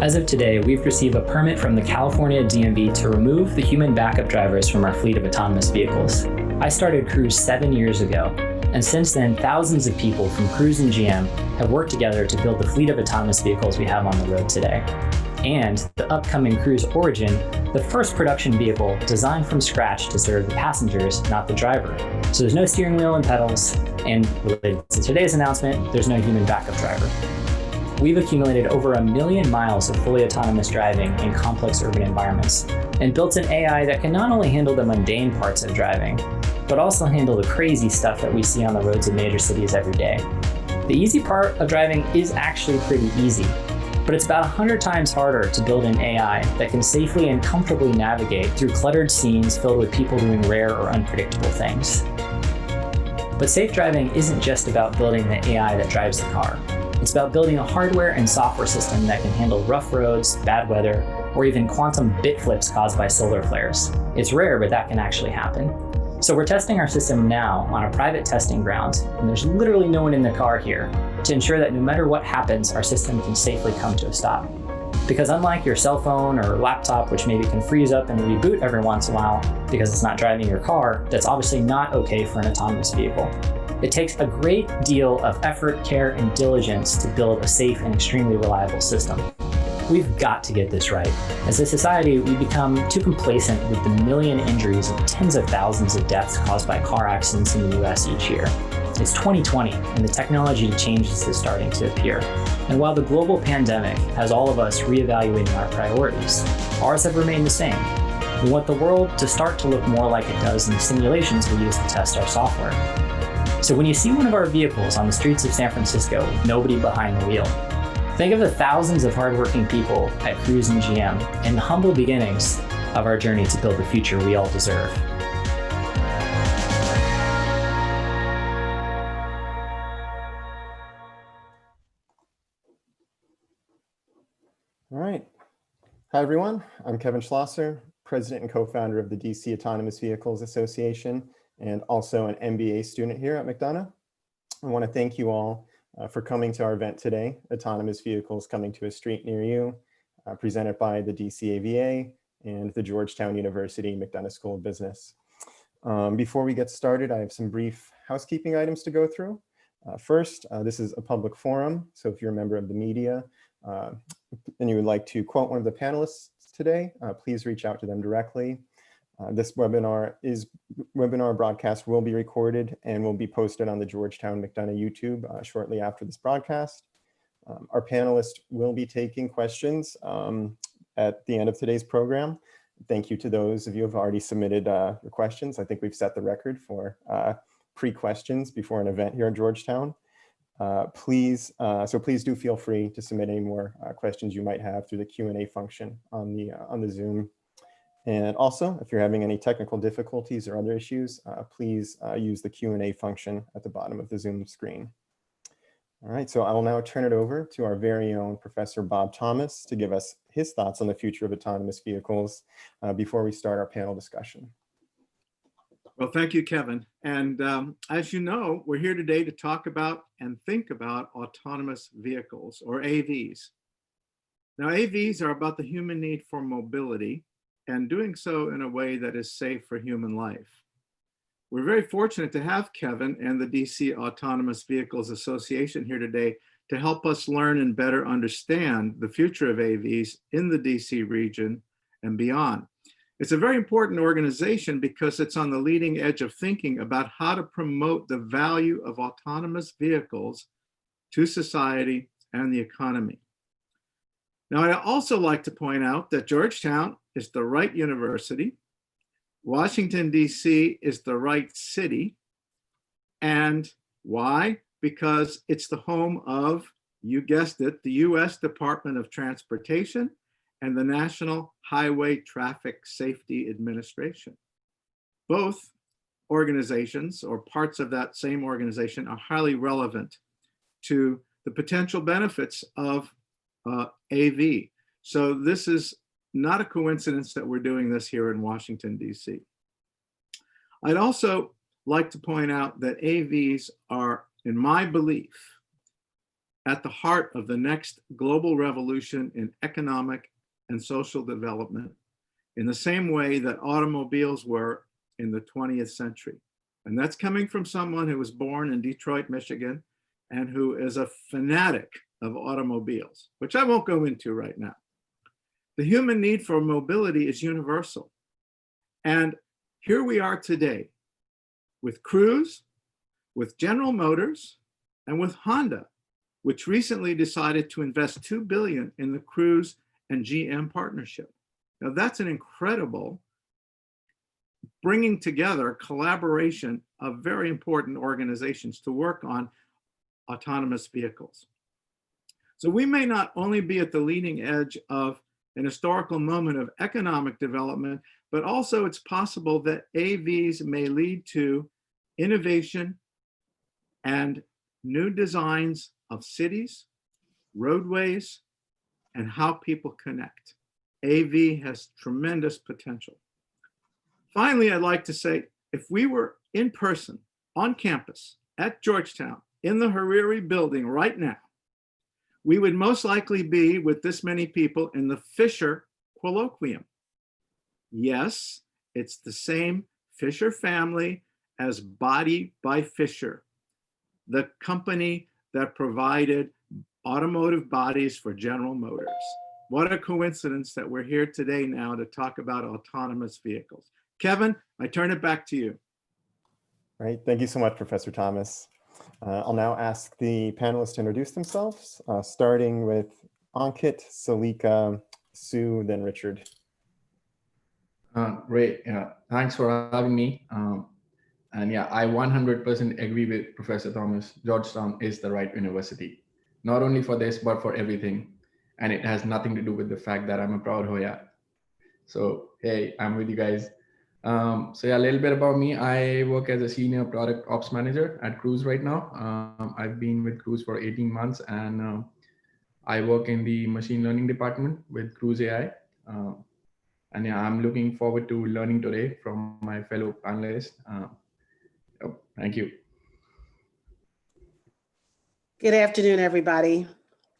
As of today, we've received a permit from the California DMV to remove the human backup drivers from our fleet of autonomous vehicles. I started Cruise 7 years ago, and since then, thousands of people from Cruise and GM have worked together to build the fleet of autonomous vehicles we have on the road today. And the upcoming Cruise Origin, the first production vehicle designed from scratch to serve the passengers, not the driver. So there's no steering wheel and pedals, and related to today's announcement, there's no human backup driver. We've accumulated over 1 million miles of fully autonomous driving in complex urban environments, and built an AI that can not only handle the mundane parts of driving, but also handle the crazy stuff that we see on the roads of major cities every day. The easy part of driving is actually pretty easy, but it's about 100 times harder to build an AI that can safely and comfortably navigate through cluttered scenes filled with people doing rare or unpredictable things. But safe driving isn't just about building the AI that drives the car. It's about building a hardware and software system that can handle rough roads, bad weather, or even quantum bit flips caused by solar flares. It's rare, but that can actually happen. So we're testing our system now on a private testing ground, and there's literally no one in the car here, to ensure that no matter what happens, our system can safely come to a stop. Because unlike your cell phone or laptop, which maybe can freeze up and reboot every once in a while because it's not driving your car, that's obviously not okay for an autonomous vehicle. It takes a great deal of effort, care, and diligence to build a safe and extremely reliable system. We've got to get this right. As a society, we become too complacent with the million injuries and tens of thousands of deaths caused by car accidents in the US each year. It's 2020, and the technology to change this is starting to appear. And while the global pandemic has all of us reevaluating our priorities, ours have remained the same. We want the world to start to look more like it does in the simulations we use to test our software. So when you see one of our vehicles on the streets of San Francisco with nobody behind the wheel, think of the thousands of hardworking people at Cruise and GM and the humble beginnings of our journey to build the future we all deserve. All right. Hi, everyone. I'm Kevin Schlosser, president and co-founder of the DC Autonomous Vehicles Association, and also an MBA student here at McDonough. I want to thank you all for coming to our event today, Autonomous Vehicles Coming to a Street Near You, presented by the DC AVA and the Georgetown University McDonough School of Business. Before we get started, I have some brief housekeeping items to go through. First, this is a public forum, so if you're a member of the media and you would like to quote one of the panelists today, please reach out to them directly. This webinar broadcast will be recorded and will be posted on the Georgetown McDonough YouTube shortly after this broadcast. Our panelists will be taking questions at the end of today's program. Thank you to those of you who have already submitted your questions. I think we've set the record for pre-questions before an event here in Georgetown. Please do feel free to submit any more questions you might have through the Q&A function on the Zoom. And also, if you're having any technical difficulties or other issues, please use the Q&A function at the bottom of the Zoom screen. All right, so I will now turn it over to our very own Professor Bob Thomas to give us his thoughts on the future of autonomous vehicles before we start our panel discussion. Well, thank you, Kevin. And as you know, we're here today to talk about and think about autonomous vehicles, or AVs. Now, AVs are about the human need for mobility and doing so in a way that is safe for human life. We're very fortunate to have Kevin and the DC Autonomous Vehicles Association here today to help us learn and better understand the future of AVs in the DC region and beyond. It's a very important organization because it's on the leading edge of thinking about how to promote the value of autonomous vehicles to society and the economy. Now, I'd also like to point out that Georgetown is the right university, Washington, D.C. is the right city. And why? Because it's the home of, you guessed it, the U.S. Department of Transportation and the National Highway Traffic Safety Administration. Both organizations, or parts of that same organization, are highly relevant to the potential benefits of AV. So this is not a coincidence that we're doing this here in Washington, D.C. I'd also like to point out that AVs are, in my belief, at the heart of the next global revolution in economic and social development in the same way that automobiles were in the 20th century. And that's coming from someone who was born in Detroit, Michigan, and who is a fanatic of automobiles, which I won't go into right now. The human need for mobility is universal. And here we are today with Cruise, with General Motors, and with Honda, which recently decided to invest $2 billion in the Cruise and GM partnership. Now that's an incredible bringing together collaboration of very important organizations to work on autonomous vehicles. So we may not only be at the leading edge of an historical moment of economic development, but also it's possible that AVs may lead to innovation and new designs of cities, roadways, and how people connect. AV has tremendous potential. Finally, I'd like to say, if we were in person, on campus, at Georgetown, in the Hariri building right now, we would most likely be with this many people in the Fisher Colloquium. Yes, it's the same Fisher family as Body by Fisher, the company that provided automotive bodies for General Motors. What a coincidence that we're here today now to talk about autonomous vehicles. Kevin, I turn it back to you. Right. Thank you so much, Professor Thomas. I'll now ask the panelists to introduce themselves, starting with Ankit, Selika, Sue, then Richard. Great. Yeah. Thanks for having me. And yeah, I 100% agree with Professor Thomas. Georgetown is the right university, not only for this, but for everything. And it has nothing to do with the fact that I'm a proud Hoya. So, hey, I'm with you guys. So yeah, a little bit about me. I work as a senior product ops manager at Cruise right now. I've been with Cruise for 18 months and I work in the machine learning department with Cruise AI. And yeah, I'm looking forward to learning today from my fellow panelists. Thank you. Good afternoon, everybody.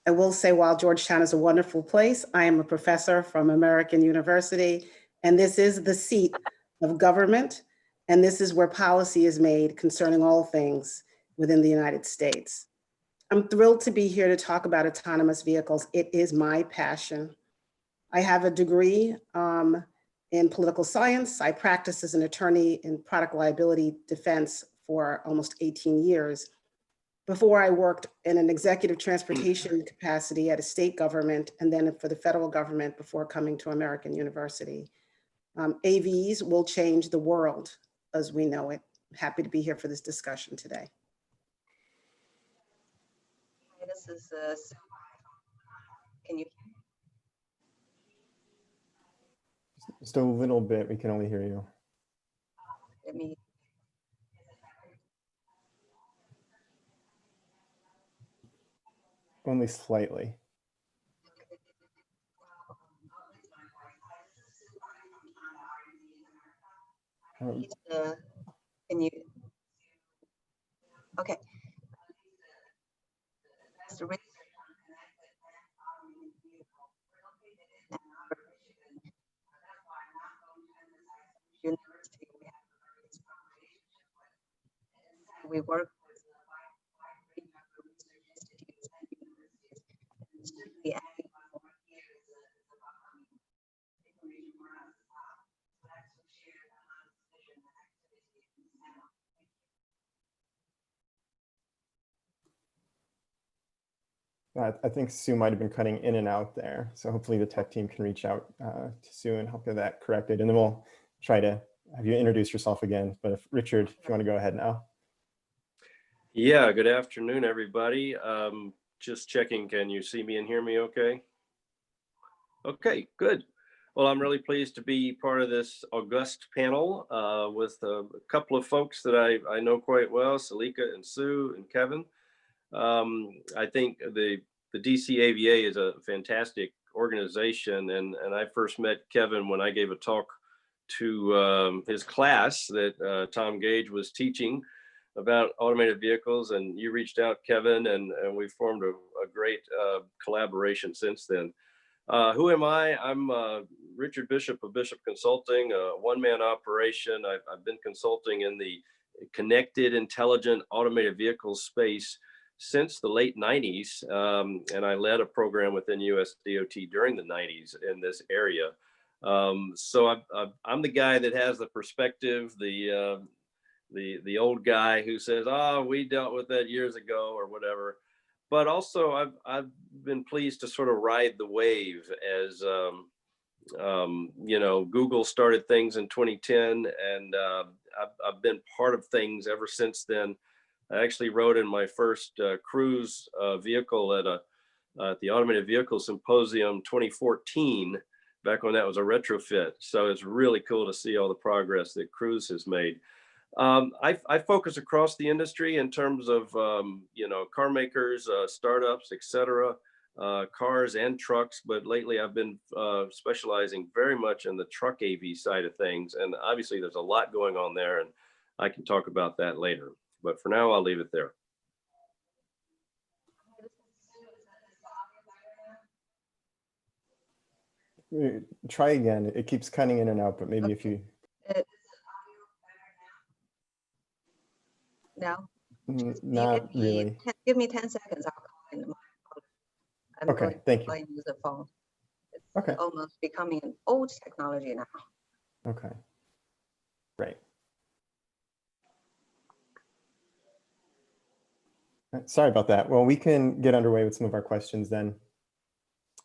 I will say, while Georgetown is a wonderful place, I am a professor from American University, and this is the seat of government, and this is where policy is made concerning all things within the United States. I'm thrilled to be here to talk about autonomous vehicles. It is my passion. I have a degree in political science. I practiced as an attorney in product liability defense for almost 18 years. Before I worked in an executive transportation capacity at a state government and then for the federal government before coming to American University. AVs will change the world as we know it. I'm happy to be here for this discussion today. This is can you? Just a little bit, we can only hear you. Let me. Only slightly. Can you? Okay. University, we work with research institutes and universities. I think Sue might have been cutting in and out there. So hopefully the tech team can reach out to Sue and help get that corrected. And then we'll try to have you introduce yourself again. But if Richard, if you want to go ahead now. Yeah, good afternoon, everybody. Just checking, can you see me and hear me okay? Okay, good. Well, I'm really pleased to be part of this august panel with a couple of folks that I know quite well, Selika and Sue and Kevin. I think the DC AVA is a fantastic organization, and I first met Kevin when I gave a talk to his class that Tom Gage was teaching about automated vehicles, and you reached out, Kevin, and we formed a a great collaboration since then. Who am I? I'm Richard Bishop of Bishop Consulting, a one-man operation. I've been consulting in the connected, intelligent, automated vehicle space since the late 90s. And I led a program within US DOT during the 90s in this area. So I'm the guy that has the perspective, the old guy who says, "Oh, we dealt with that years ago," or whatever. But also, I've been pleased to sort of ride the wave as you know, Google started things in 2010, and I've been part of things ever since then. I actually rode in my first cruise vehicle at the Automated Vehicle Symposium 2014, back when that was a retrofit. So it's really cool to see all the progress that Cruise has made. I focus across the industry in terms of, you know, car makers, startups, etc., cars and trucks. But lately I've been specializing very much in the truck AV side of things. And obviously there's a lot going on there, and I can talk about that later. But for now, I'll leave it there. Try again. It keeps cutting in and out, but maybe if you... No? Not really. Give me 10 seconds. I'll call in. I'm Okay, thank you. use the phone. It's Okay. almost becoming an old technology now. Okay, great. Sorry about that. Well, we can get underway with some of our questions then.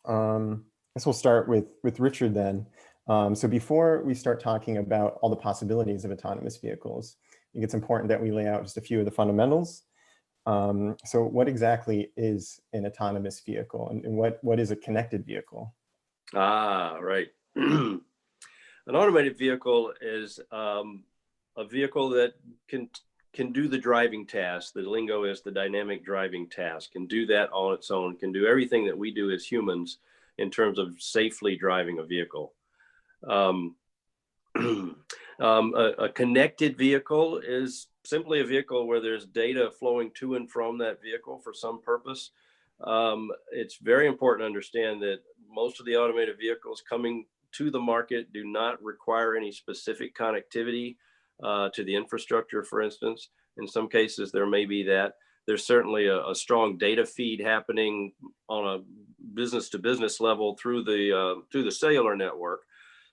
I guess we'll start with Richard then. So before we start talking about all the possibilities of autonomous vehicles, I think it's important that we lay out just a few of the fundamentals. So what exactly is an autonomous vehicle, and what is a connected vehicle? Right. An automated vehicle is a vehicle that can do the driving task. The lingo is the dynamic driving task, can do that on its own, can do everything that we do as humans in terms of safely driving a vehicle. A connected vehicle is simply a vehicle where there's data flowing to and from that vehicle for some purpose. It's very important to understand that most of the automated vehicles coming to the market do not require any specific connectivity to the infrastructure, for instance. In some cases, there may be that. There's certainly a strong data feed happening on a business-to-business level through the cellular network.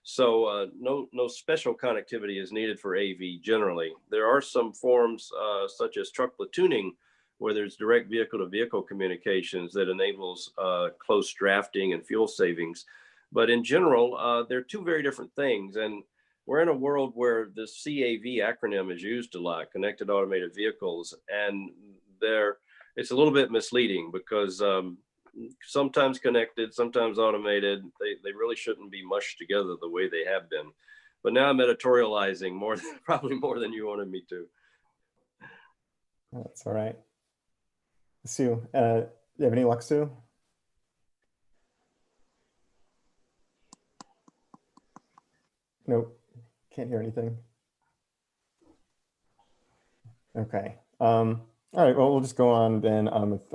So no special connectivity is needed for AV generally. There are some forms such as truck platooning, where there's direct vehicle-to-vehicle communications that enables close drafting and fuel savings. But in general, they're two very different things. And we're in a world where the CAV acronym is used a lot, Connected Automated Vehicles, and it's a little bit misleading because sometimes connected, sometimes automated, they really shouldn't be mushed together the way they have been. But now I'm editorializing probably more than you wanted me to. That's all right. Sue, do you have any luck, Sue? Nope, can't hear anything. Okay. All right, well, we'll just go on then with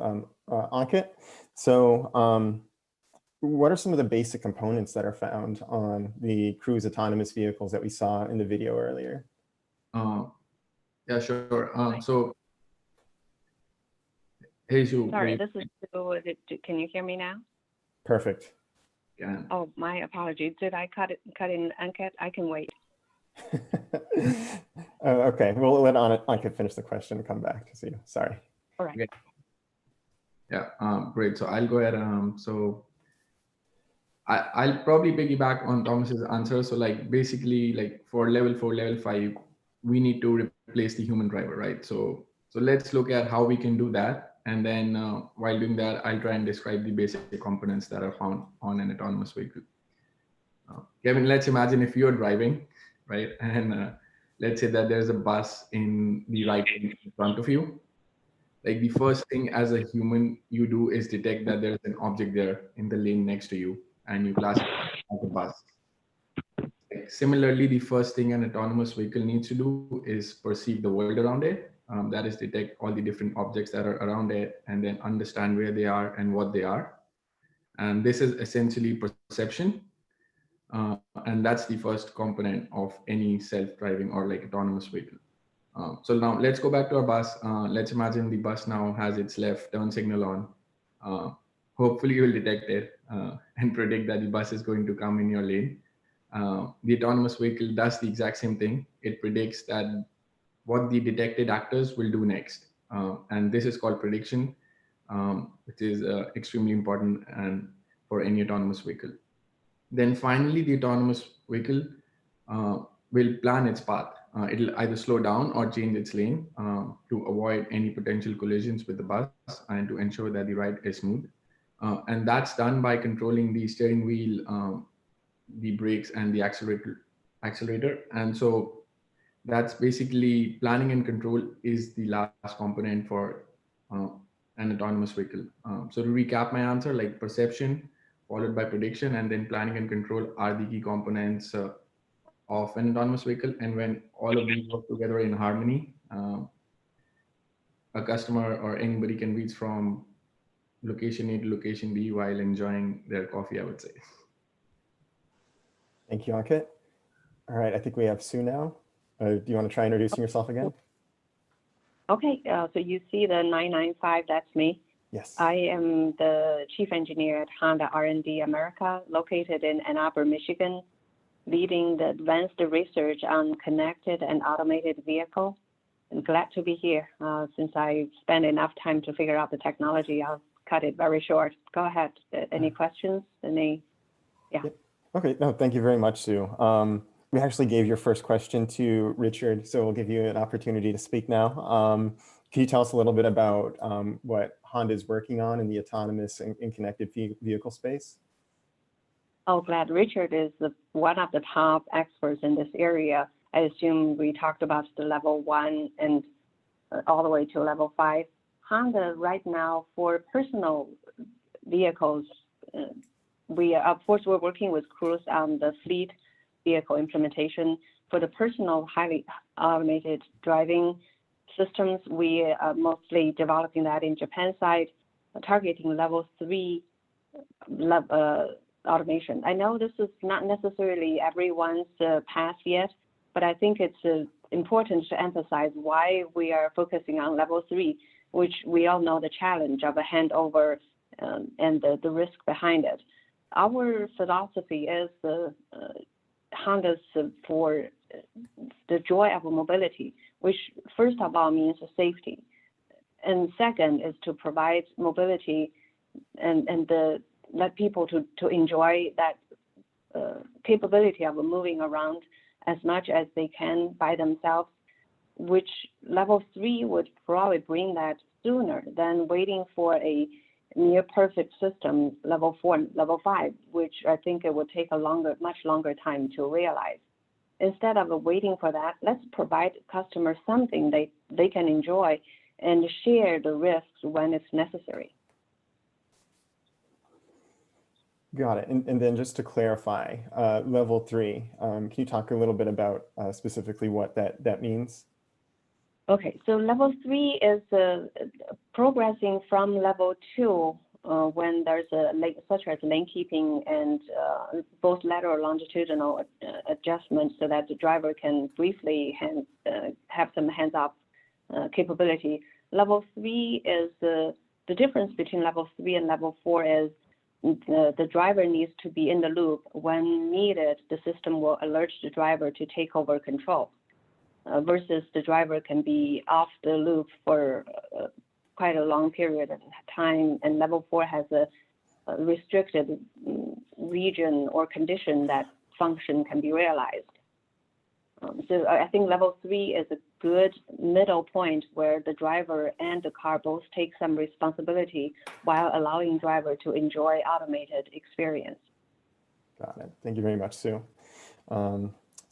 Ankit. So what are some of the basic components that are found on the Cruise autonomous vehicles that we saw in the video earlier? Yeah, sure. So, hey, Sue. Sorry, this is Sue. Can you hear me now? Perfect. Yeah. Oh, my apologies. Did I cut in Ankit? I can wait. Okay, we'll let Ankit finish the question and come back to see. Sorry. All right. Okay. Yeah, great. So I'll go ahead. So I'll probably piggyback on Thomas's answer. So like basically like for level 4, level 5, we need to replace the human driver, right? So let's look at how we can do that. And then while doing that, I'll try and describe the basic components that are found on an autonomous vehicle. Kevin, let's imagine if you're driving, right? And let's say that there's a bus in the right lane in front of you. Like the first thing as a human you do is detect that there's an object there in the lane next to you, and you classify it as a bus. Like, similarly, the first thing an autonomous vehicle needs to do is perceive the world around it. that is detect all the different objects that are around it and then understand where they are and what they are. And this is essentially perception. And that's the first component of any self-driving or like autonomous vehicle. So now let's go back to our bus. Let's imagine the bus now has its left turn signal on. Hopefully you will detect it and predict that the bus is going to come in your lane. The autonomous vehicle does the exact same thing. It predicts that what the detected actors will do next. And this is called prediction, which is extremely important and for any autonomous vehicle. Then finally, the autonomous vehicle will plan its path. It'll either slow down or change its lane to avoid any potential collisions with the bus and to ensure that the ride is smooth. And that's done by controlling the steering wheel, the brakes, and the accelerator. And so that's basically planning and control is the last component for an autonomous vehicle. So to recap my answer, like perception followed by prediction and then planning and control are the key components of an autonomous vehicle. And when all of these work together in harmony, a customer or anybody can reach from location A to location B while enjoying their coffee, I would say. Thank you, Ankit. All right, I think we have Sue now. Do you want to try introducing yourself again? Okay, so you see the 995, that's me. Yes. I am the chief engineer at Honda R&D America, located in Ann Arbor, Michigan, leading the advanced research on connected and automated vehicle. I'm glad to be here. Since I spent enough time to figure out the technology, I'll cut it very short. Go ahead. Any questions? Yeah. Okay, no, thank you very much, Sue. We actually gave your first question to Richard, so we'll give you an opportunity to speak now. Can you tell us a little bit about what Honda is working on in the autonomous and connected vehicle space? Oh, glad. Richard is one of the top experts in this area. I assume we talked about the level 1 and all the way to level 5. Honda right now for personal vehicles, of course, we're working with Cruise on the fleet vehicle implementation. For the personal highly automated driving systems, we are mostly developing that in Japan side, targeting level 3 automation. I know this is not necessarily everyone's path yet, but I think it's important to emphasize why we are focusing on level 3, which we all know the challenge of a handover and the risk behind it. Our philosophy is Honda's for the joy of mobility, which first of all means safety. And second is to provide mobility and let people to enjoy that capability of moving around as much as they can by themselves, which level 3 would probably bring that sooner than waiting for a near perfect system, level 4 and level 5, which I think it would take a much longer time to realize. Instead of waiting for that, let's provide customers something they can enjoy and share the risks when it's necessary. Got it. And then just to clarify, level 3, can you talk a little bit about specifically what that means? Okay, so level 3 is progressing from level 2 when there's such as lane keeping and both lateral or longitudinal adjustments so that the driver can briefly have some hands-off capability. Level 3 is the difference between level 3 and level 4 is the driver needs to be in the loop. When needed, the system will alert the driver to take over control. Versus the driver can be off the loop for quite a long period of time, and level 4 has a restricted region or condition that function can be realized. So I think level 3 is a good middle point where the driver and the car both take some responsibility while allowing driver to enjoy automated experience. Got it. Thank you very much, Sue.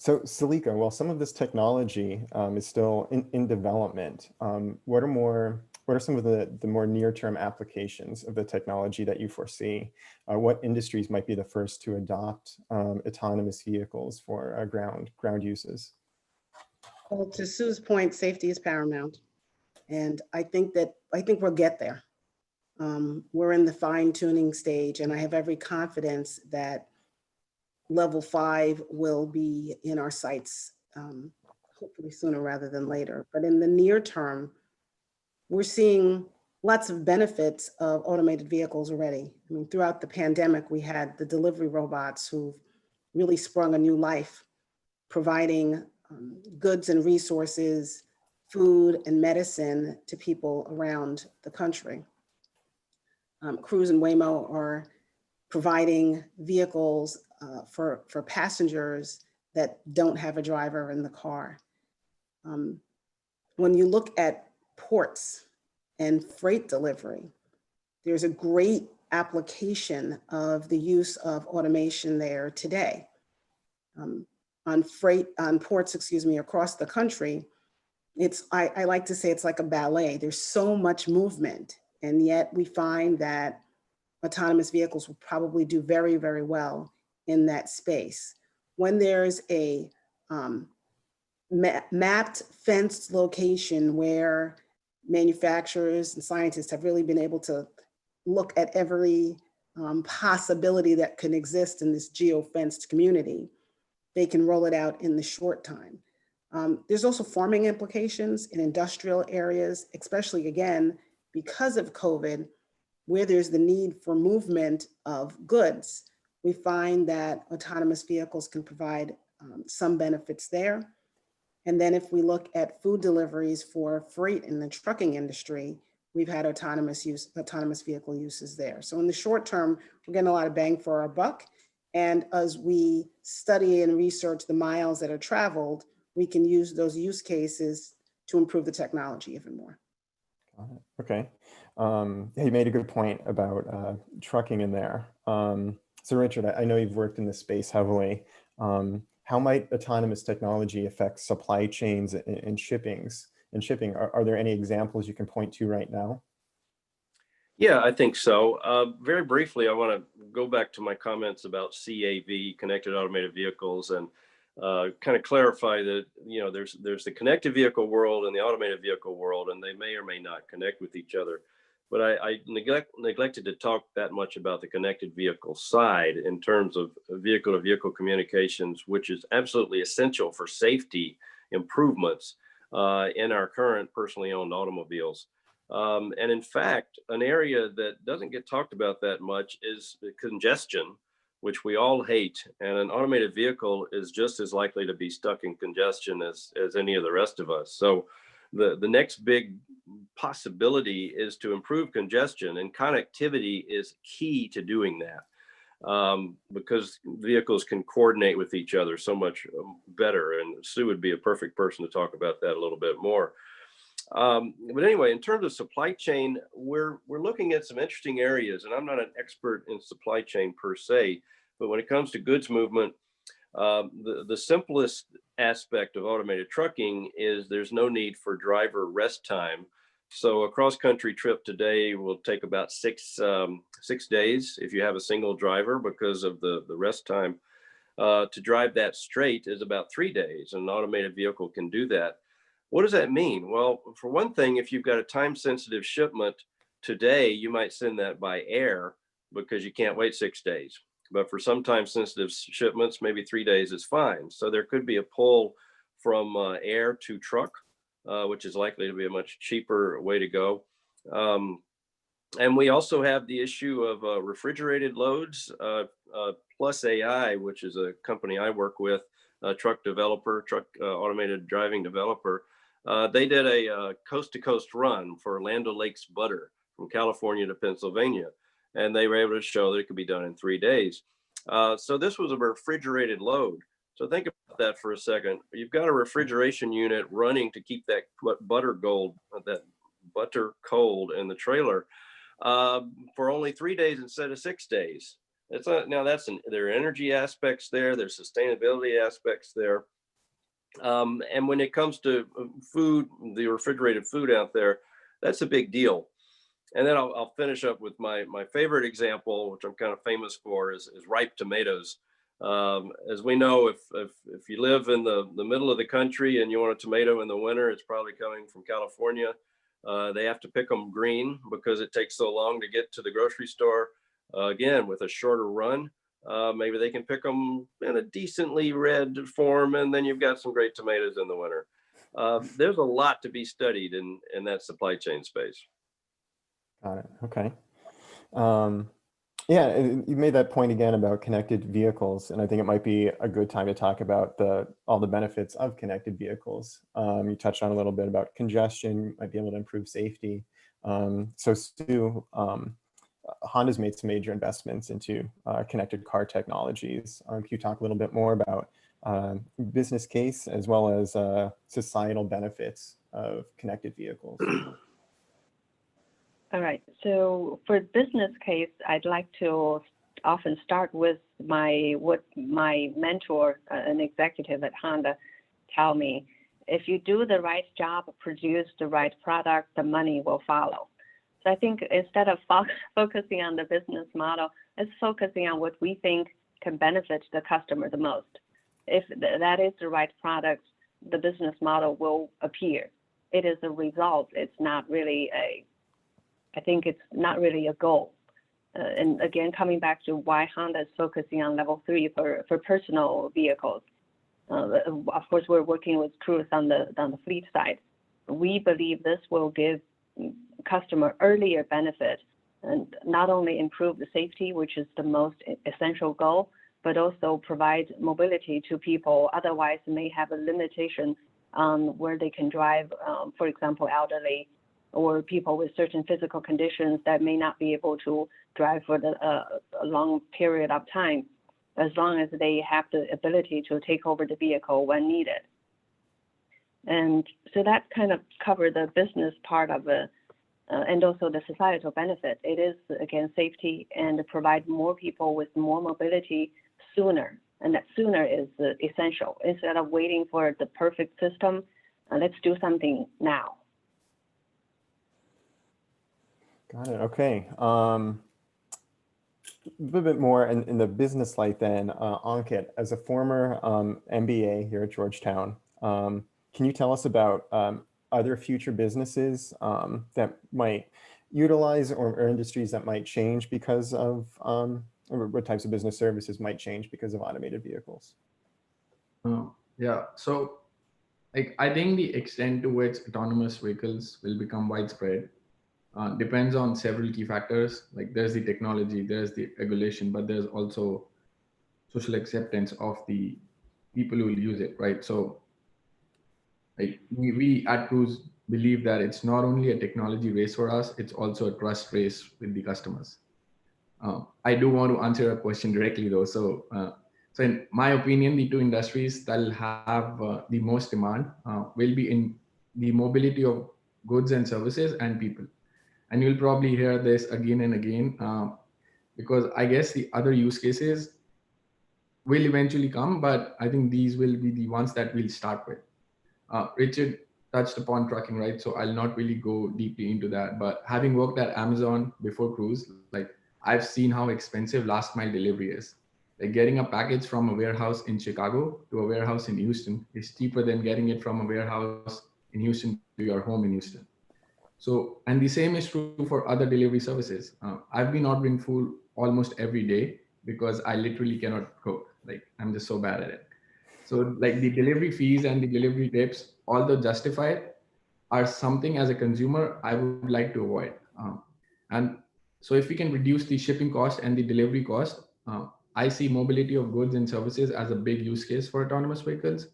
So Selika, while some of this technology is still in development, what are some of the more near-term applications of the technology that you foresee? What industries might be the first to adopt autonomous vehicles for ground uses? Well, to Sue's point, safety is paramount. And I think we'll get there. We're in the fine tuning stage, and I have every confidence that level 5 will be in our sites, hopefully sooner rather than later. But in the near term, we're seeing lots of benefits of automated vehicles already. I mean, throughout the pandemic, we had the delivery robots who've really sprung a new life, providing goods and resources, food and medicine to people around the country. Cruise and Waymo are providing vehicles for passengers that don't have a driver in the car. When you look at ports and freight delivery, there's a great application of the use of automation there today. On ports, across the country, I like to say it's like a ballet. There's so much movement, and yet we find that autonomous vehicles will probably do very, very well in that space. When there's a mapped, fenced location where manufacturers and scientists have really been able to look at every possibility that can exist in this geo-fenced community, they can roll it out in the short time. There's also farming implications in industrial areas, especially again, because of COVID, where there's the need for movement of goods. We find that autonomous vehicles can provide some benefits there. And then if we look at food deliveries for freight in the trucking industry, we've had autonomous vehicle uses there. So in the short term, we're getting a lot of bang for our buck. And as we study and research the miles that are traveled, we can use those use cases to improve the technology even more. Got it. Okay. You made a good point about trucking in there. So Richard, I know you've worked in this space heavily. How might autonomous technology affect supply chains and shipping? Are there any examples you can point to right now? Yeah, I think so. Very briefly, I want to go back to my comments about CAV, connected automated vehicles, and kind of clarify that, you know, there's the connected vehicle world and the automated vehicle world, and they may or may not connect with each other. But I neglected to talk that much about the connected vehicle side in terms of vehicle-to-vehicle communications, which is absolutely essential for safety improvements in our current personally owned automobiles. And in fact, an area that doesn't get talked about that much is the congestion, which we all hate. And an automated vehicle is just as likely to be stuck in congestion as any of the rest of us. So the next big possibility is to improve congestion, and connectivity is key to doing that, because vehicles can coordinate with each other so much better. And Sue would be a perfect person to talk about that a little bit more. But anyway, in terms of supply chain, we're looking at some interesting areas, and I'm not an expert in supply chain per se, but when it comes to goods movement, the simplest aspect of automated trucking is there's no need for driver rest time. So a cross-country trip today will take about six days if you have a single driver because of the rest time. To drive that straight is about 3 days, and an automated vehicle can do that. What does that mean? Well, for one thing, if you've got a time-sensitive shipment today, you might send that by air because you can't wait 6 days. But for some time-sensitive shipments, maybe 3 days is fine. So there could be a pull from air to truck, which is likely to be a much cheaper way to go. And we also have the issue of refrigerated loads, Plus AI, which is a company I work with, a truck automated driving developer. They did a coast-to-coast run for Land O'Lakes butter from California to Pennsylvania, and they were able to show that it could be done in 3 days. So this was a refrigerated load. So think about that for a second. You've got a refrigeration unit running to keep that butter cold in the trailer for only 3 days instead of 6 days. There are energy aspects there, there's sustainability aspects there. And when it comes to food, the refrigerated food out there, that's a big deal. And then I'll finish up with my favorite example, which I'm kind of famous for, is ripe tomatoes. As we know, if you live in the middle of the country and you want a tomato in the winter, it's probably coming from California. They have to pick them green because it takes so long to get to the grocery store. Again, with a shorter run, maybe they can pick them in a decently red form, and then you've got some great tomatoes in the winter. There's a lot to be studied in that supply chain space. Got it. Okay. Yeah, you made that point again about connected vehicles, and I think it might be a good time to talk about all the benefits of connected vehicles. You touched on a little bit about congestion, might be able to improve safety. So Stu, Honda's made some major investments into connected car technologies. Can you talk a little bit more about business case as well as societal benefits of connected vehicles? All right. So for business case, I'd like to often start with what my mentor, an executive at Honda, tell me. If you do the right job, produce the right product, the money will follow. So I think instead of focusing on the business model, it's focusing on what we think can benefit the customer the most. If that is the right product, the business model will appear. It is a result. It's not really I think it's not really a goal. And again, coming back to why Honda is focusing on level 3 for personal vehicles. Of course, we're working with Cruise on the fleet side. We believe this will give customer earlier benefit and not only improve the safety, which is the most essential goal, but also provide mobility to people otherwise may have a limitation on where they can drive, for example, elderly or people with certain physical conditions that may not be able to drive for a long period of time, as long as they have the ability to take over the vehicle when needed. And so that kind of covered the business part of it, and also the societal benefit. It is, again, safety and provide more people with more mobility sooner. And that sooner is essential. Instead of waiting for the perfect system, let's do something now. Got it. Okay. A little bit more in the business light then. Ankit, as a former MBA here at Georgetown, can you tell us about other future businesses that might utilize or industries that might change because of, or what types of business services might change because of automated vehicles? Yeah, so I think the extent to which autonomous vehicles will become widespread depends on several key factors. Like there's the technology, there's the regulation, but there's also social acceptance of the people who will use it, right? So like we at Cruise believe that it's not only a technology race for us, it's also a trust race with the customers. I do want to answer a question directly though. So in my opinion, the two industries that will have the most demand will be in the mobility of goods and services and people. And you'll probably hear this again and again because I guess the other use cases will eventually come, but I think these will be the ones that we'll start with. Richard touched upon trucking, right? So I'll not really go deeply into that, but having worked at Amazon before Cruise, like I've seen how expensive last mile delivery is. Like getting a package from a warehouse in Chicago to a warehouse in Houston is cheaper than getting it from a warehouse in Houston to your home in Houston. So, and the same is true for other delivery services. I've been ordering food almost every day because I literally cannot cook. Like I'm just so bad at it. So like the delivery fees and the delivery tips, although justified, are something as a consumer I would like to avoid. And so if we can reduce the shipping cost and the delivery cost, I see mobility of goods and services as a big use case for autonomous vehicles.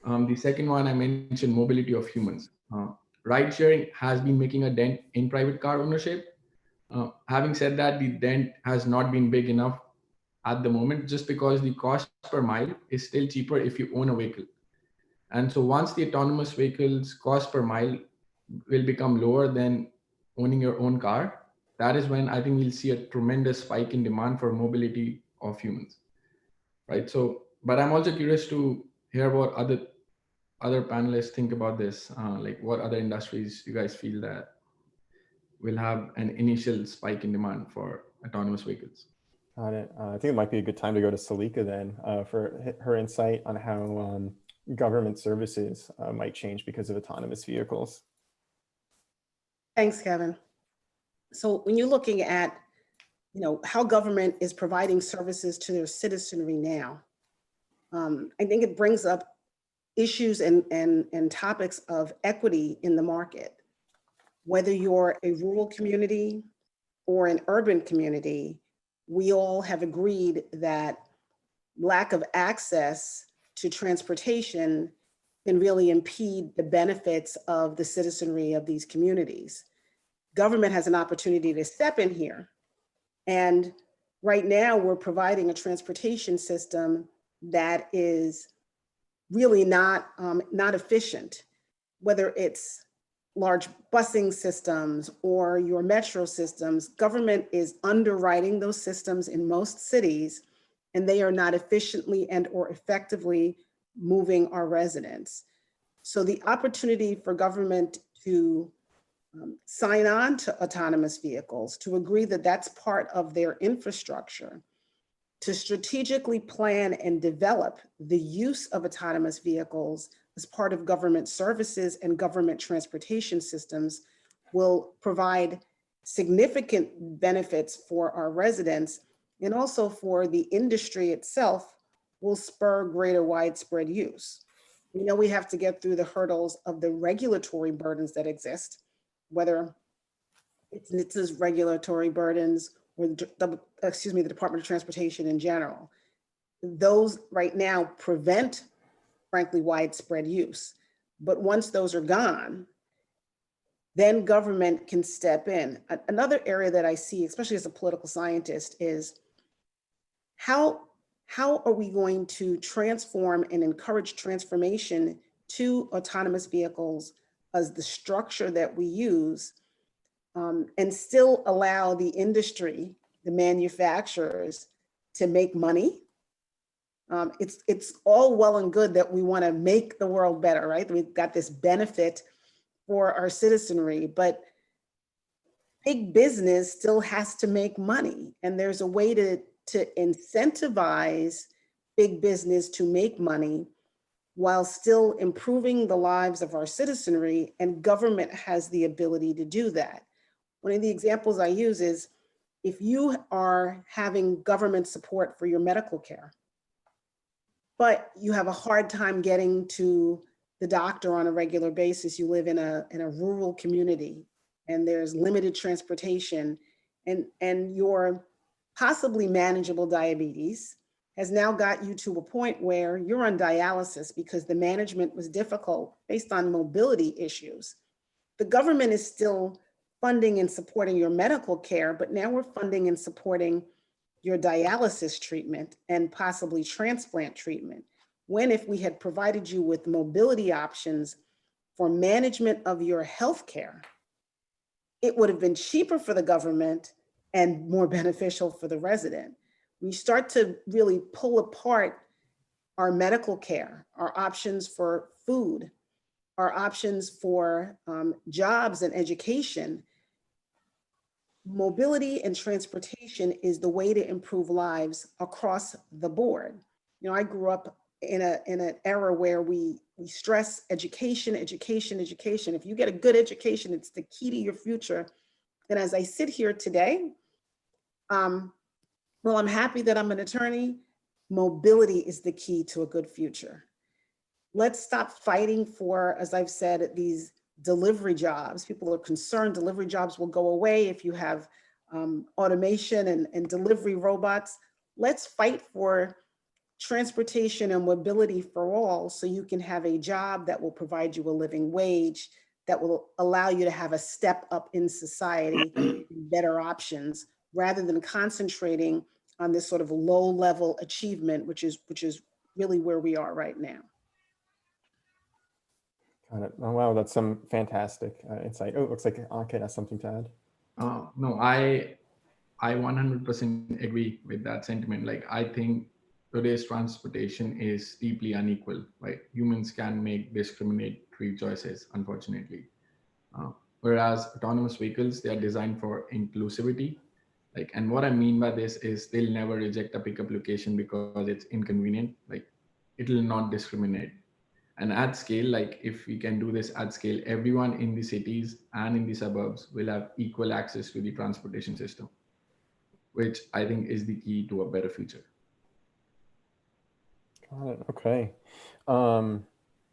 The second one I mentioned, mobility of humans. Ride sharing has been making a dent in private car ownership. Having said that, the dent has not been big enough at the moment, just because the cost per mile is still cheaper if you own a vehicle. And so once the autonomous vehicles cost per mile will become lower than owning your own car, that is when I think we'll see a tremendous spike in demand for mobility of humans, right? So, but I'm also curious to hear what other panelists think about this. Like what other industries you guys feel that will have an initial spike in demand for autonomous vehicles? Got it. I think it might be a good time to go to Selika then for her insight on how government services might change because of autonomous vehicles. Thanks, Kevin. So when you're looking at, how government is providing services to their citizenry now, I think it brings up issues and topics of equity in the market. Whether you're a rural community or an urban community, we all have agreed that lack of access to transportation can really impede the benefits of the citizenry of these communities. Government has an opportunity to step in here. And right now we're providing a transportation system that is really not efficient, whether it's large busing systems or your metro systems. Government is underwriting those systems in most cities, and they are not efficiently and or effectively moving our residents. So the opportunity for government to sign on to autonomous vehicles, to agree that that's part of their infrastructure, to strategically plan and develop the use of autonomous vehicles as part of government services and government transportation systems will provide significant benefits for our residents, and also for the industry itself will spur greater widespread use. We know we have to get through the hurdles of the regulatory burdens that exist, whether it's NHTSA's regulatory burdens or the Department of Transportation in general. Those right now prevent, frankly, widespread use. But once those are gone, then government can step in. Another area that I see, especially as a political scientist, is how are we going to transform and encourage transformation to autonomous vehicles as the structure that we use, and still allow the industry, the manufacturers, to make money. It's all well and good that we want to make the world better, right? We've got this benefit for our citizenry, but big business still has to make money. And there's a way to incentivize big business to make money while still improving the lives of our citizenry, and government has the ability to do that. One of the examples I use is if you are having government support for your medical care, but you have a hard time getting to the doctor on a regular basis, you live in a rural community and there's limited transportation, and your possibly manageable diabetes has now got you to a point where you're on dialysis because the management was difficult based on mobility issues. The government is still funding and supporting your medical care, but now we're funding and supporting your dialysis treatment and possibly transplant treatment. When if we had provided you with mobility options for management of your health care, it would have been cheaper for the government and more beneficial for the resident. We start to really pull apart our medical care, our options for food, our options for jobs and education. Mobility and transportation is the way to improve lives across the board. I grew up in an era where we stress education, education, education. If you get a good education, it's the key to your future. And as I sit here today, well, I'm happy that I'm an attorney. Mobility is the key to a good future. Let's stop fighting for, as I've said, these delivery jobs. People are concerned delivery jobs will go away if you have automation and delivery robots. Let's fight for transportation and mobility for all, so you can have a job that will provide you a living wage, that will allow you to have a step up in society, better options, rather than concentrating on this sort of low level achievement, which is really where we are right now. Got it. Oh, wow, that's some fantastic insight. Oh, it looks like Ankit has something to add. No, I 100% agree with that sentiment. Like, I think today's transportation is deeply unequal, right? Humans can make discriminatory choices, unfortunately. Whereas autonomous vehicles, they are designed for inclusivity. Like, and what I mean by this is they'll never reject a pickup location because it's inconvenient. Like, it will not discriminate. And at scale, like if we can do this at scale, everyone in the cities and in the suburbs will have equal access to the transportation system, which I think is the key to a better future. Got it. Okay.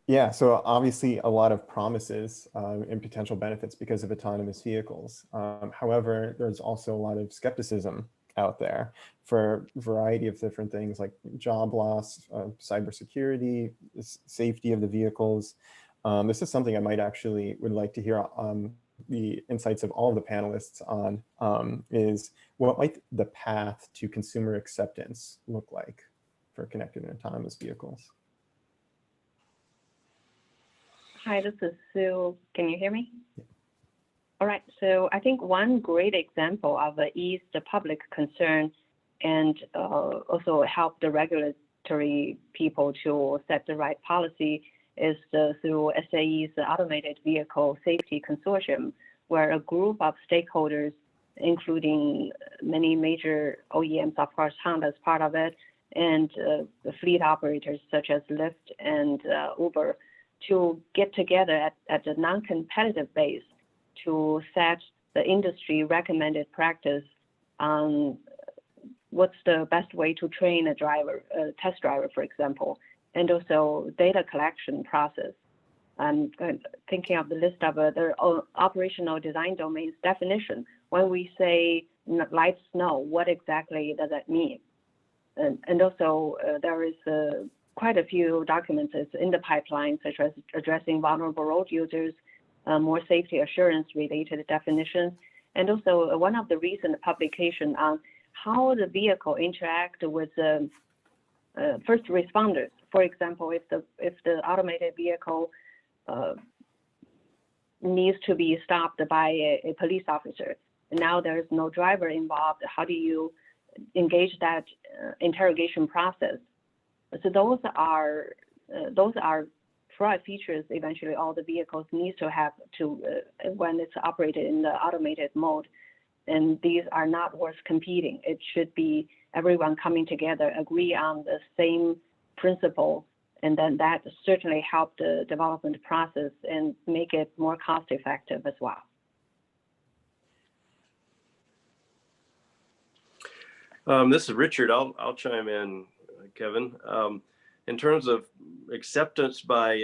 Yeah, so obviously a lot of promises and potential benefits because of autonomous vehicles. However, there's also a lot of skepticism out there for a variety of different things like job loss, cybersecurity, safety of the vehicles. This is something I would like to hear the insights of all of the panelists on, is what might the path to consumer acceptance look like for connected and autonomous vehicles? Hi, this is Sue. Can you hear me? Yeah. All right. So I think one great example of ease the public concern and also help the regulatory people to set the right policy is through SAE's Automated Vehicle Safety Consortium, where a group of stakeholders, including many major OEMs, of course, Honda is part of it, and the fleet operators such as Lyft and Uber, to get together at a non-competitive base to set the industry recommended practice on what's the best way to train a driver, a test driver, for example, and also data collection process. I'm thinking of the list of the operational design domains definition. When we say light snow, what exactly does that mean? And also there is quite a few documents in the pipeline, such as addressing vulnerable road users, more safety assurance related definitions, and also one of the recent publication on how the vehicle interact with first responders. For example, if the automated vehicle needs to be stopped by a police officer, and now there's no driver involved, how do you engage that interrogation process? So those are features eventually all the vehicles need to have when it's operated in the automated mode. And these are not worth competing. It should be everyone coming together, agree on the same principle, and then that certainly help the development process and make it more cost effective as well. This is Richard. I'll chime in, Kevin. In terms of acceptance by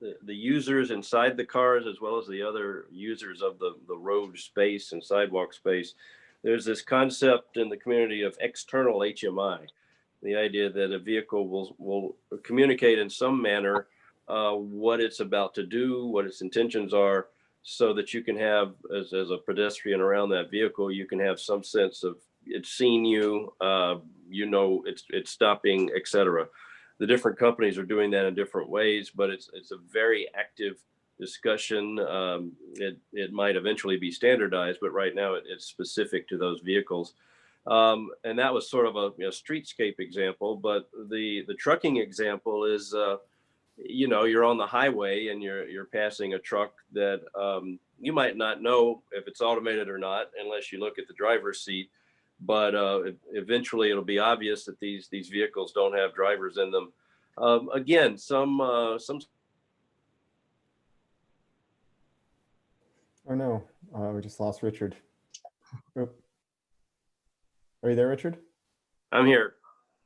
the users inside the cars, as well as the other users of the road space and sidewalk space, there's this concept in the community of external HMI. The idea that a vehicle will communicate in some manner what it's about to do, what its intentions are, so that you can have, as a pedestrian around that vehicle, you can have some sense of it's seen you, it's stopping, etc. The different companies are doing that in different ways, but it's a very active discussion. It might eventually be standardized, but right now it's specific to those vehicles. And that was sort of a streetscape example, but the trucking example is, you're on the highway and you're passing a truck that you might not know if it's automated or not unless you look at the driver's seat. But eventually it'll be obvious that these vehicles don't have drivers in them. Again, some. Oh no, we just lost Richard. Oh. Are you there, Richard? I'm here.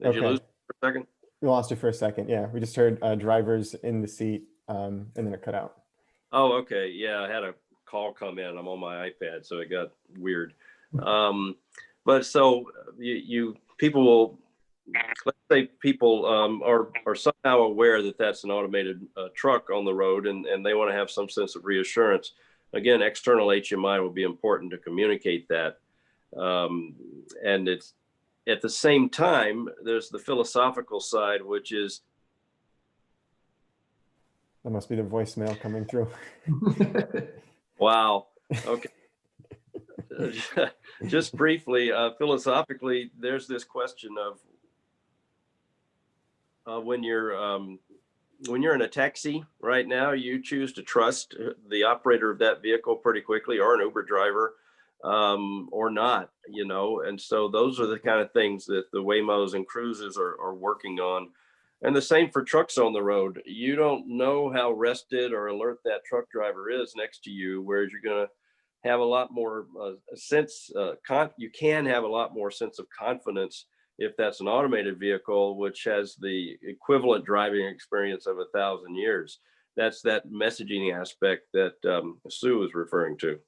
Did you Okay. lose for a second? We lost you for a second. Yeah, we just heard drivers in the seat, and then it cut out. Oh, okay. Yeah, I had a call come in. I'm on my iPad, so it got weird. But so people will, let's say people are somehow aware that that's an automated truck on the road, and they want to have some sense of reassurance. Again, external HMI will be important to communicate that. And it's at the same time, there's the philosophical side, which is. That must be the voicemail coming through. Wow. Okay. Just briefly, philosophically, there's this question of when you're in a taxi right now, you choose to trust the operator of that vehicle pretty quickly, or an Uber driver, or not, and so those are the kind of things that the Waymos and Cruises are working on. And the same for trucks on the road. You don't know how rested or alert that truck driver is next to you, whereas you're going to have a lot more you can have a lot more sense of confidence if that's an automated vehicle, which has the equivalent driving experience of 1,000 years. That's that messaging aspect that Sue was referring to.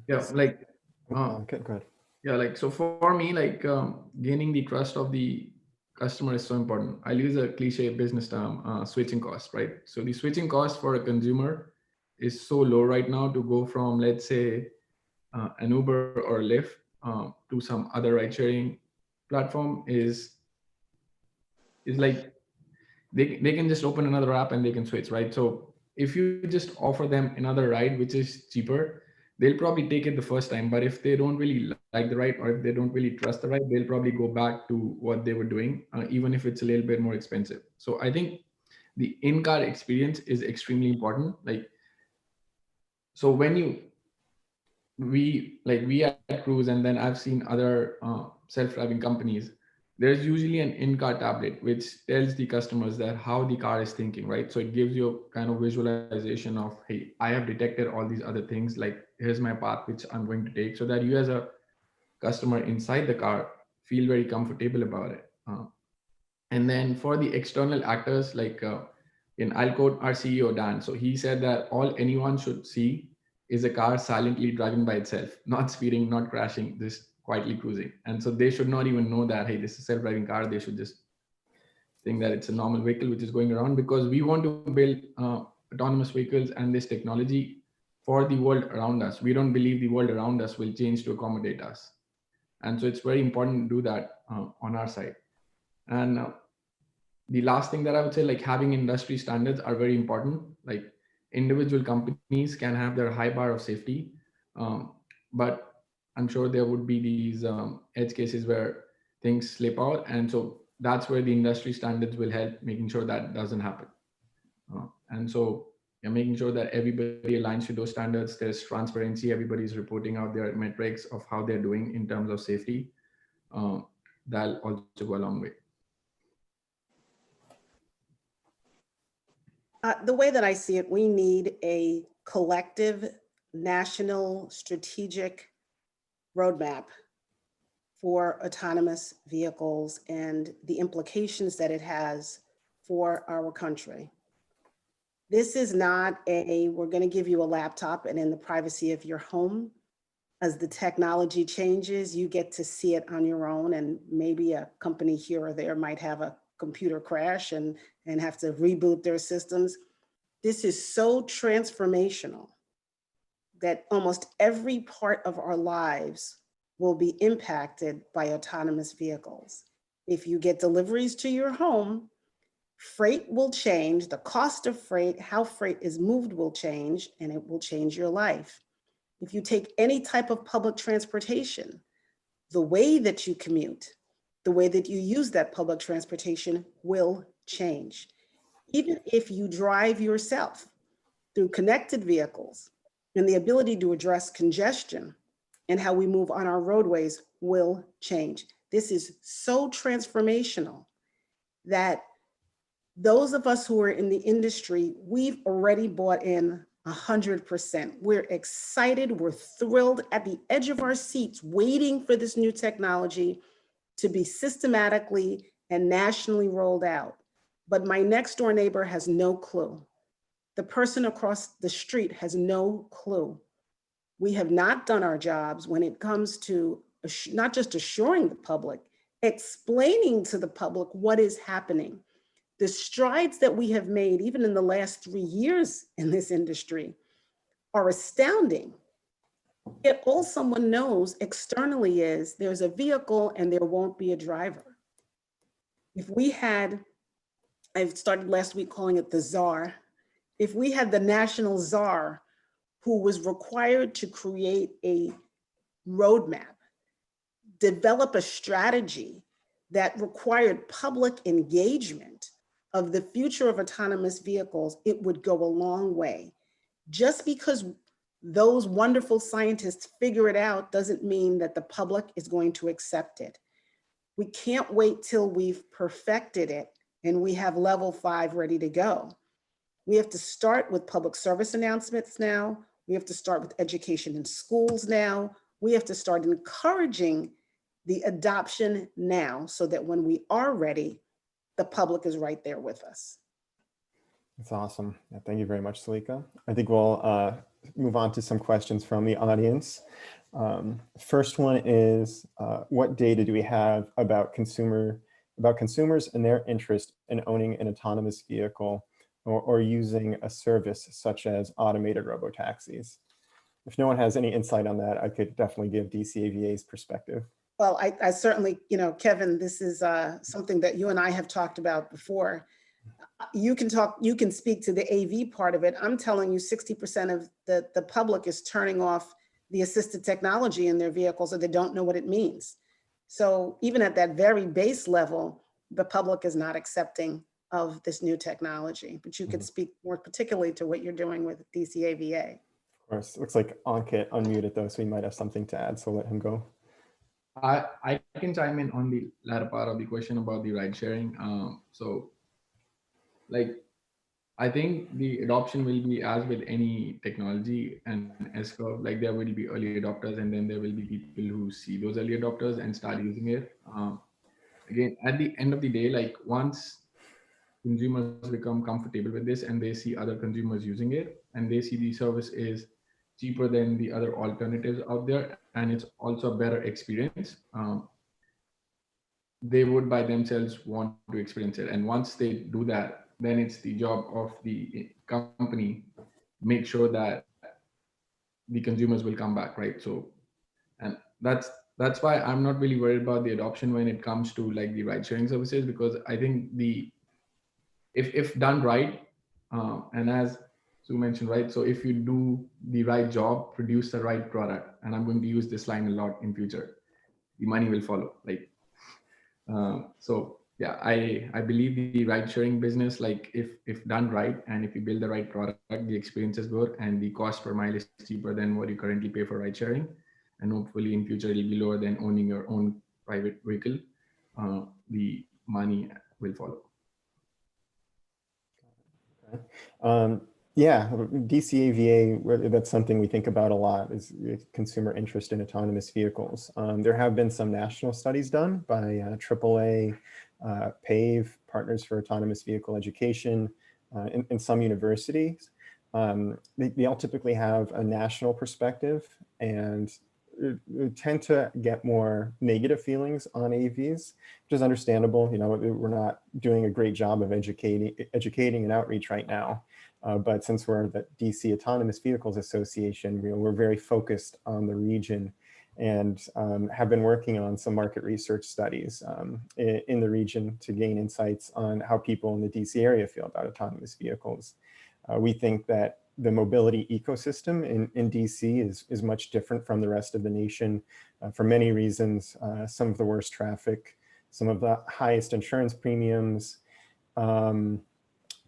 Yeah, like, Okay, go ahead. yeah, like, so for me, like, gaining the trust of the customer is so important. I'll use a cliche business term, switching cost, right? So the switching cost for a consumer is so low right now to go from, let's say, an Uber or Lyft to some other ride sharing platform is like they can just open another app and they can switch, right? So if you just offer them another ride which is cheaper, they'll probably take it the first time. But if they don't really like the ride, or if they don't really trust the ride, they'll probably go back to what they were doing, even if it's a little bit more expensive. So I think the in-car experience is extremely important. Like, so when we at Cruise, and then I've seen other self-driving companies, there's usually an in-car tablet which tells the customers that how the car is thinking, right? So it gives you a kind of visualization of, hey, I have detected all these other things, like here's my path which I'm going to take, so that you as a customer inside the car feel very comfortable about it. And then for the external actors, like I'll quote our CEO Dan. So he said that all anyone should see is a car silently driving by itself, not speeding, not crashing, just quietly cruising. And so they should not even know that, hey, this is a self-driving car. They should just think that it's a normal vehicle which is going around, because we want to build autonomous vehicles and this technology for the world around us. We don't believe the world around us will change to accommodate us. And so it's very important to do that on our side. And the last thing that I would say, like, having industry standards are very important. Like, individual companies can have their high bar of safety, but I'm sure there would be these edge cases where things slip out. And so that's where the industry standards will help making sure that doesn't happen. And so making sure that everybody aligns to those standards, there's transparency, everybody's reporting out their metrics of how they're doing in terms of safety. That'll also go a long way. The way that I see it, we need a collective national strategic roadmap for autonomous vehicles and the implications that it has for our country. This is not we're going to give you a laptop and in the privacy of your home. As the technology changes, you get to see it on your own, and maybe a company here or there might have a computer crash and have to reboot their systems. This is so transformational that almost every part of our lives will be impacted by autonomous vehicles. If you get deliveries to your home, freight will change, the cost of freight, how freight is moved will change, and it will change your life. If you take any type of public transportation, the way that you commute, the way that you use that public transportation will change. Even if you drive yourself, through connected vehicles, and the ability to address congestion and how we move on our roadways will change. This is so transformational that those of us who are in the industry, we've already bought in 100%. We're excited, we're thrilled, at the edge of our seats, waiting for this new technology to be systematically and nationally rolled out. But my next door neighbor has no clue. The person across the street has no clue. We have not done our jobs when it comes to not just assuring the public, explaining to the public what is happening. The strides that we have made, even in the last 3 years in this industry, are astounding. Yet all someone knows externally is there's a vehicle and there won't be a driver. If we had, I started last week calling it the czar. If we had the national czar who was required to create a roadmap, develop a strategy that required public engagement of the future of autonomous vehicles, it would go a long way. Just because those wonderful scientists figure it out doesn't mean that the public is going to accept it. We can't wait till we've perfected it and we have level 5 ready to go. We have to start with public service announcements now. We have to start with education in schools now. We have to start encouraging the adoption now so that when we are ready, the public is right there with us. That's awesome. Yeah, thank you very much, Selika. I think we'll move on to some questions from the audience. First one is, what data do we have about consumers and their interest in owning an autonomous vehicle or using a service such as automated robotaxis? If no one has any insight on that, I could definitely give DCAVA's perspective. Well, I certainly, Kevin, this is something that you and I have talked about before. You can speak to the AV part of it. I'm telling you 60% of the public is turning off the assisted technology in their vehicles, or they don't know what it means. So even at that very base level, the public is not accepting of this new technology, but you could speak more particularly to what you're doing with DCAVA. Of course, looks like Ankit unmuted though, so he might have something to add, so let him go. I can chime in on the latter part of the question about the ride sharing. I think the adoption will be as with any technology and S-curve, like there will be early adopters and then there will be people who see those early adopters and start using it. Again, at the end of the day, like once consumers become comfortable with this and they see other consumers using it and they see the service is cheaper than the other alternatives out there and it's also a better experience, they would by themselves want to experience it. And once they do that, then it's the job of the company make sure that the consumers will come back, right? So, and that's why I'm not really worried about the adoption when it comes to like the ride sharing services, because I think if done right, and as Sue mentioned, right? So if you do the right job, produce the right product, and I'm going to use this line a lot in future, the money will follow. Like, so yeah, I believe the ride sharing business, like if done right, and if you build the right product, the experience is good, and the cost per mile is cheaper than what you currently pay for ride sharing, and hopefully in future it'll be lower than owning your own private vehicle. The money will follow. Okay. Yeah, DCAVA, that's something we think about a lot, is consumer interest in autonomous vehicles. There have been some national studies done by AAA, PAVE, Partners for Autonomous Vehicle Education, in some universities. They all typically have a national perspective and tend to get more negative feelings on AVs, which is understandable. We're not doing a great job of educating and outreach right now. But since we're the DC Autonomous Vehicles Association, we're very focused on the region and have been working on some market research studies in the region to gain insights on how people in the DC area feel about autonomous vehicles. We think that the mobility ecosystem in DC is much different from the rest of the nation for many reasons. Some of the worst traffic, some of the highest insurance premiums,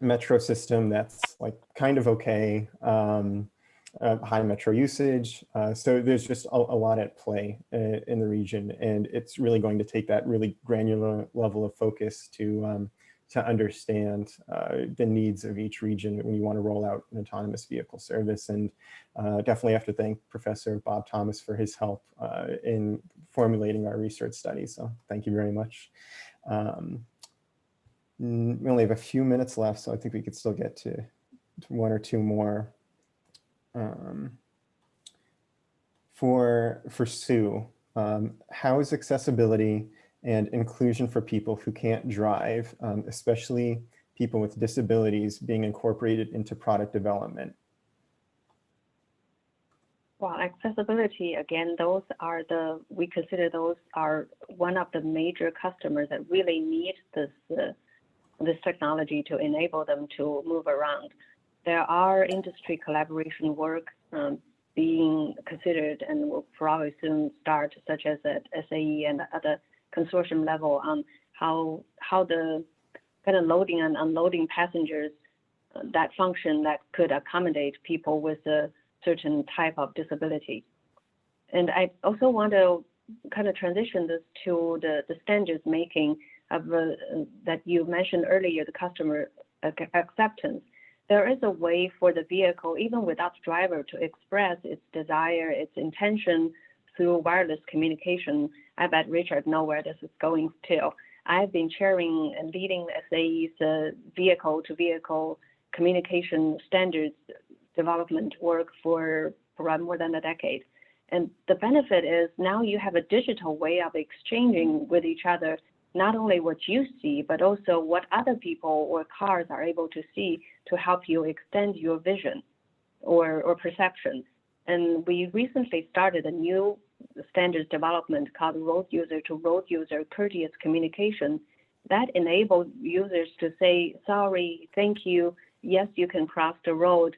metro system that's like kind of okay, high metro usage. So there's just a lot at play in the region, and it's really going to take that really granular level of focus to understand the needs of each region when you want to roll out an autonomous vehicle service. And definitely have to thank Professor Bob Thomas for his help in formulating our research study. So thank you very much. We only have a few minutes left, so I think we could still get to one or two more. For Sue, how is accessibility and inclusion for people who can't drive, especially people with disabilities, being incorporated into product development? Well, accessibility, again, we consider those are one of the major customers that really need this technology to enable them to move around. There are industry collaboration work being considered and will probably soon start, such as at SAE and other consortium level, on how the kind of loading and unloading passengers, that function that could accommodate people with a certain type of disability. And I also want to kind of transition this to the standards making of that you mentioned earlier, the customer acceptance. There is a way for the vehicle, even without the driver, to express its desire, its intention through wireless communication. I bet Richard knows where this is going to. I've been chairing and leading SAE's vehicle-to-vehicle communication standards development work for around more than a decade. And the benefit is now you have a digital way of exchanging with each other, not only what you see, but also what other people or cars are able to see to help you extend your vision or perception. And we recently started a new standards development called road user to road user courteous communication that enables users to say, sorry, thank you, yes, you can cross the road,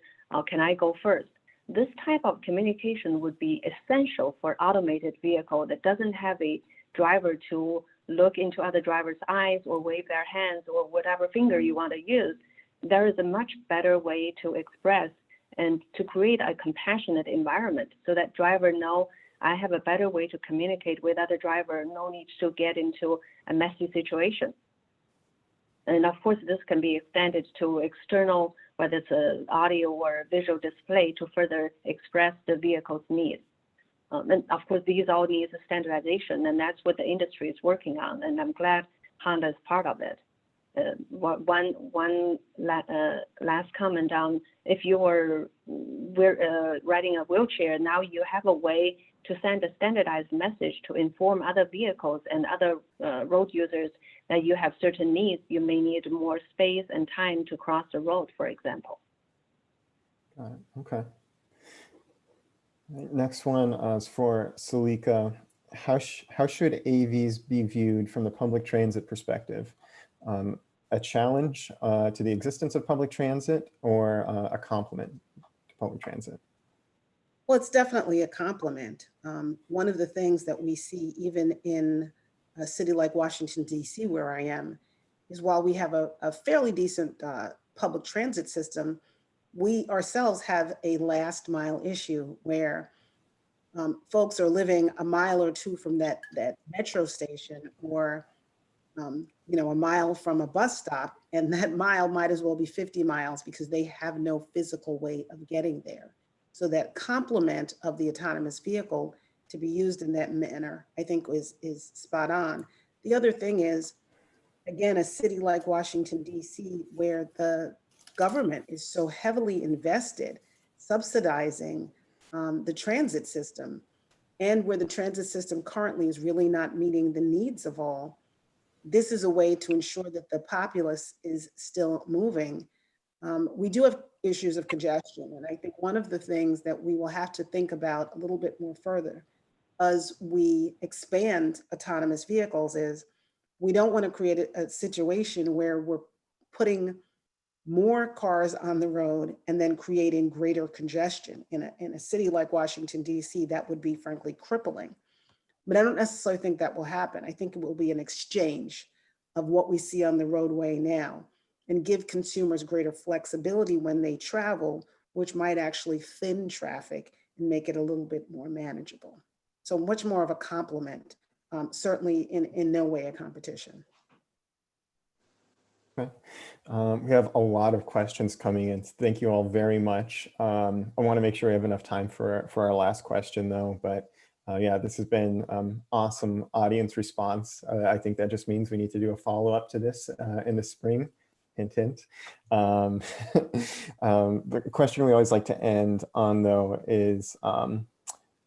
can I go first? This type of communication would be essential for automated vehicle that doesn't have a driver to look into other drivers' eyes or wave their hands or whatever finger you want to use. There is a much better way to express and to create a compassionate environment so that driver know I have a better way to communicate with other driver, no need to get into a messy situation. And of course, this can be extended to external, whether it's an audio or a visual display to further express the vehicle's needs. And of course, these all need a standardization, and that's what the industry is working on. And I'm glad Honda is part of it. One last comment on if you were riding a wheelchair, now you have a way to send a standardized message to inform other vehicles and other road users that you have certain needs. You may need more space and time to cross the road, for example. Got it. Okay. Next one is for Selika. How should AVs be viewed from the public transit perspective? A challenge to the existence of public transit or a complement to public transit? Well, it's definitely a complement. One of the things that we see even in a city like Washington, D.C., where I am, is while we have a fairly decent public transit system, we ourselves have a last mile issue where folks are living a mile or two from that metro station or a mile from a bus stop, and that mile might as well be 50 miles because they have no physical way of getting there. So that complement of the autonomous vehicle to be used in that manner, I think is spot on. The other thing is, again, a city like Washington, D.C., where the government is so heavily invested, subsidizing the transit system, and where the transit system currently is really not meeting the needs of all, this is a way to ensure that the populace is still moving. We do have issues of congestion, and I think one of the things that we will have to think about a little bit more further as we expand autonomous vehicles is we don't want to create a situation where we're putting more cars on the road and then creating greater congestion. In a city like Washington, D.C., that would be frankly crippling. But I don't necessarily think that will happen. I think it will be an exchange of what we see on the roadway now and give consumers greater flexibility when they travel, which might actually thin traffic and make it a little bit more manageable. So much more of a complement, certainly in no way a competition. Okay. We have a lot of questions coming in. Thank you all very much. I want to make sure we have enough time for our last question though, but yeah, this has been awesome audience response. I think that just means we need to do a follow-up to this in the spring. Hint, hint. The question we always like to end on though is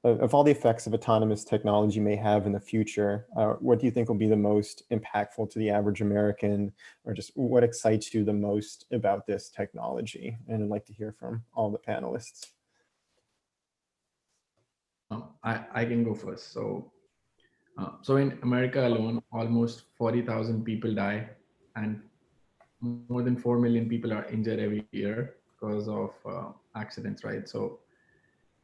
of all the effects of autonomous technology may have in the future, what do you think will be the most impactful to the average American, or just what excites you the most about this technology? And I'd like to hear from all the panelists. I can go first. So in America alone, almost 40,000 people die and more than 4 million people are injured every year because of accidents, right? So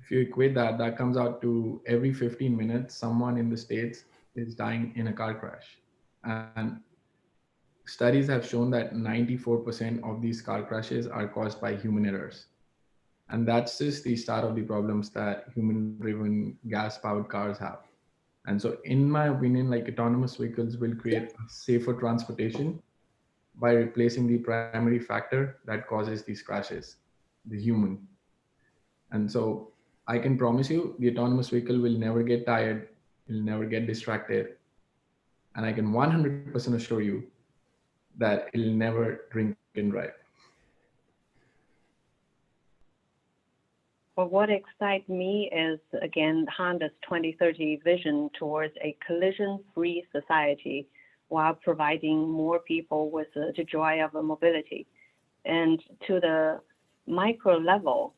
if you equate that, that comes out to every 15 minutes, someone in the States is dying in a car crash. And studies have shown that 94% of these car crashes are caused by human errors. And that's just the start of the problems that human-driven gas-powered cars have. And so in my opinion, like autonomous vehicles will create a safer transportation by replacing the primary factor that causes these crashes, the human. And so I can promise you the autonomous vehicle will never get tired, will never get distracted. And I can 100% assure you that it'll never drink and drive. Well, what excites me is, again, Honda's 2030 vision towards a collision-free society while providing more people with the joy of mobility. And to the micro level,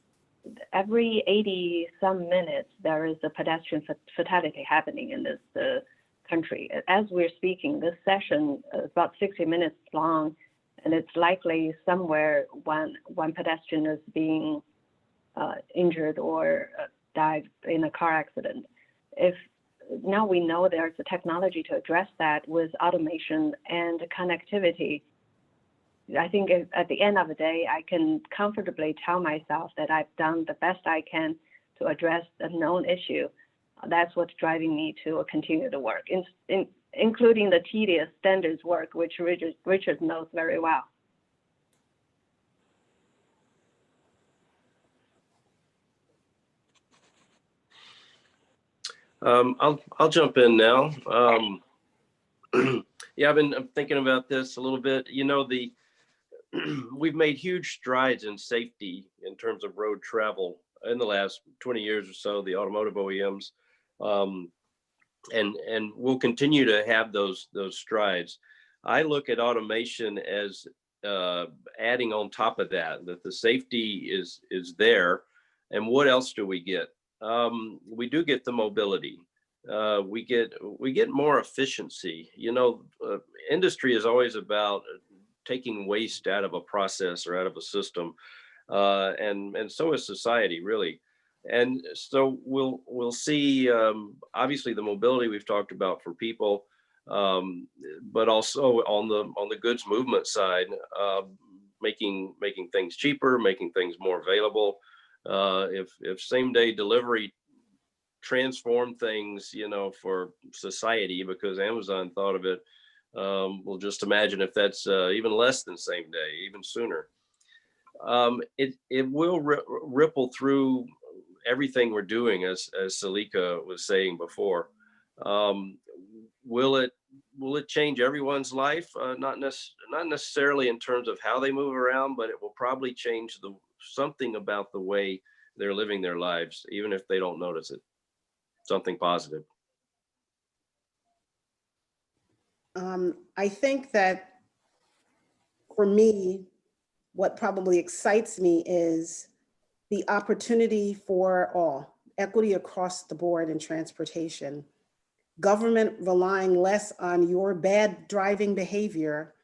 every 80 some minutes, there is a pedestrian fatality happening in this country. As we're speaking, this session is about 60 minutes long, and it's likely somewhere one pedestrian is being injured or died in a car accident. If now we know there's a technology to address that with automation and connectivity, I think at the end of the day, I can comfortably tell myself that I've done the best I can to address a known issue. That's what's driving me to continue to work, including the tedious standards work, which Richard knows very well. I'll jump in now. Yeah, I'm thinking about this a little bit. You know, we've made huge strides in safety in terms of road travel in the last 20 years or so, the automotive OEMs, and we'll continue to have those strides. I look at automation as adding on top of that the safety is there. And what else do we get? We do get the mobility. We get more efficiency. You know, industry is always about taking waste out of a process or out of a system, and so is society, really. And so we'll see. Obviously, the mobility we've talked about for people, but also on the goods movement side, making things cheaper, making things more available. If same day delivery transform things, you know, for society, because Amazon thought of it, well, just imagine if that's even less than same day, even sooner. It will ripple through everything we're doing, as Selika was saying before. Will it change everyone's life? Not necessarily in terms of how they move around, but it will probably change something about the way they're living their lives, even if they don't notice it. Something positive. I think that for me, what probably excites me is the opportunity for all, equity across the board in transportation, government relying less on your bad driving behavior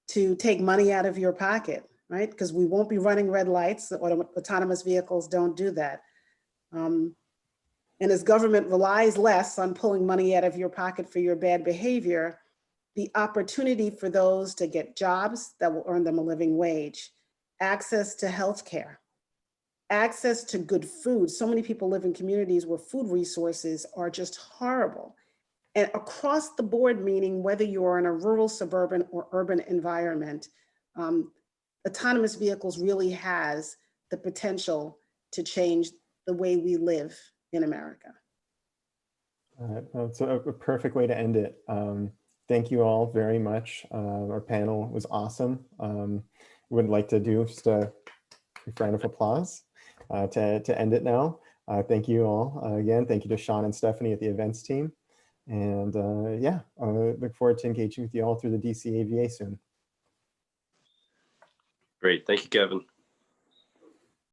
to take money out of your pocket, right? Because we won't be running red lights. Autonomous vehicles don't do that. And as government relies less on pulling money out of your pocket for your bad behavior, the opportunity for those to get jobs that will earn them a living wage, access to healthcare, access to good food. So many people live in communities where food resources are just horrible. And across the board, meaning whether you are in a rural, suburban, or urban environment, autonomous vehicles really has the potential to change the way we live in America. That's a perfect way to end it. Thank you all very much. Our panel was awesome. Would like to do just a round of applause to end it now. Thank you all again. Thank you to Sean and Stephanie at the events team. And yeah, look forward to engaging with you all through the DC AVA soon. Great. Thank you, Kevin.